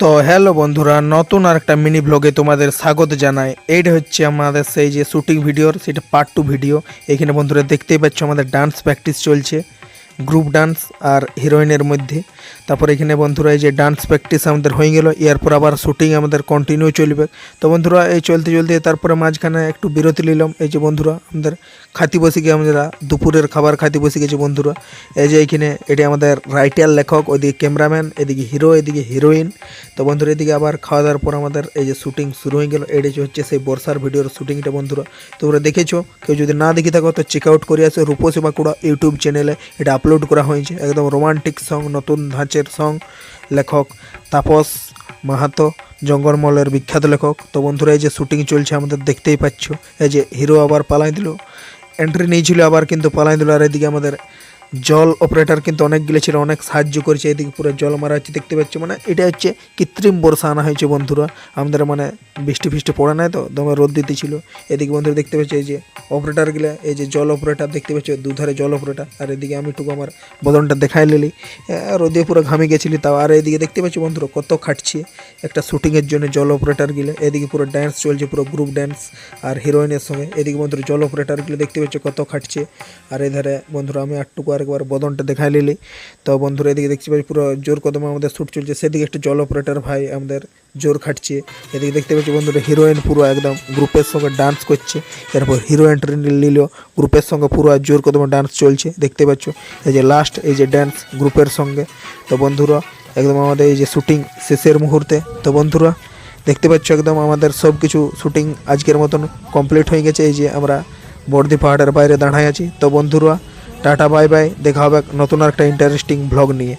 তো হ্যালো বন্ধুরা, নতুন আর একটা মিনি ব্লগে তোমাদের স্বাগত জানাই। এইটা হচ্ছে আমাদের সেই যে শুটিং ভিডিওর সেটা পার্ট 2 ভিডিও। এখানে বন্ধুরা দেখতেই পাচ্ছ আমাদের ডান্স প্র্যাকটিস চলছে, গ্রুপ ডান্স আর হিরোইনের মধ্যে। তারপর এখানে বন্ধুরা এই যে ডান্স প্র্যাকটিস আমাদের হয়ে গেল, এরপর আবার শুটিং আমাদের কন্টিনিউ চলবে। তো বন্ধুরা এই চলতে চলতে তারপরে মাঝখানে একটু বিরতি নিলাম। এই যে বন্ধুরা আমাদের খাতি বসে গিয়ে আমরা দুপুরের খাবার খাতি বসে গেছি বন্ধুরা। এই যে এইখানে এটি আমাদের রাইটার লেখক, ওইদিকে ক্যামেরাম্যান, এদিকে হিরো, এদিকে হিরোইন। তো বন্ধুরা এদিকে আবার খাওয়া দাওয়ার পর আমাদের এই যে শুটিং শুরু হয়ে গেল। এটি হচ্ছে সেই বর্ষার ভিডিওর শুটিংটা বন্ধুরা। তোমরা দেখেছো, কেউ যদি না দেখে থাকো তো চেক আউট করে আসো। রূপসী বাঁকুড়া ইউটিউব চ্যানেলে এটা আপলোড করা হয়েছে। একদম রোমান্টিক সং, নতুন ধাঁচের সং, লেখক তাপস মাহাতো, জঙ্গলমহলের বিখ্যাত লেখক। তো বন্ধুরা এই যে শুটিং চলছে আমাদের দেখতেই পাচ্ছ। এই যে হিরো আবার পালাই দিল, এন্ট্রি নিয়েছিল আবার কিন্তু পালাই দিল। আর এদিকে আমাদের জল অপারেটর কিন্তু অনেকগুলো ছিল, অনেক সাহায্য করেছে। এদিকে পুরো জল মারা হচ্ছে দেখতে পাচ্ছ। মানে এটা হচ্ছে কৃত্রিম বর্ষা আনা হয়েছে বন্ধুরা। আমাদের মানে বৃষ্টি ফিষ্টি পড়ে নাই তো, দমে রোদ দিতেছিল। এদিকে বন্ধুরা দেখতে পাচ্ছি এই যে অপারেটারগুলো, এই যে জল অপারেটার দেখতে পাচ্ছ, দুধারে জল অপারেটার। আর এদিকে আমি টুকু আমার বদনটা দেখাই নিলি, রোদে পুরো ঘামে গেছিলি তাও। আর এদিকে দেখতে পাচ্ছি বন্ধুরা কত খাটছে একটা শুটিংয়ের জন্য জল অপারেটারগুলো। এদিকে পুরো ড্যান্স চলছে, পুরো গ্রুপ ড্যান্স আর হিরোইনের সঙ্গে। এদিকে বন্ধুরা জল অপারেটারগুলো দেখতে পাচ্ছ কত খাটছে। আর এধারে বন্ধুরা আমি আটটুকু আরেকবার বদনটা দেখাই নিলি। তো বন্ধুরা এদিকে দেখতে পাচ্ছি পুরো জোর কদমে আমাদের শ্যুট চলছে। সেদিকে একটা জল অপারেটর ভাই আমাদের জোর খাটছে। এদিকে দেখতে পাচ্ছি বন্ধুরা হিরোইন পুরো একদম গ্রুপের সঙ্গে ডান্স করছে। এরপর হিরো এন্ট্রি নিল, গ্রুপের সঙ্গে পুরো জোর কদমে ডান্স চলছে দেখতে পাচ্ছ। এই যে লাস্ট এই যে ডান্স গ্রুপের সঙ্গে। তো বন্ধুরা একদম আমাদের এই যে শুটিং শেষের মুহূর্তে। তো বন্ধুরা দেখতে পাচ্ছ একদম আমাদের সব কিছু শুটিং আজকের মতন কমপ্লিট হয়ে গেছে। এই যে আমরা বর্দি পাহাড়ের বাইরে দাঁড়াই আছি। তো বন্ধুরা টাটা বাই বাই, দেখা হবে নতুন একটা ইন্টারেস্টিং ব্লগ নিয়ে।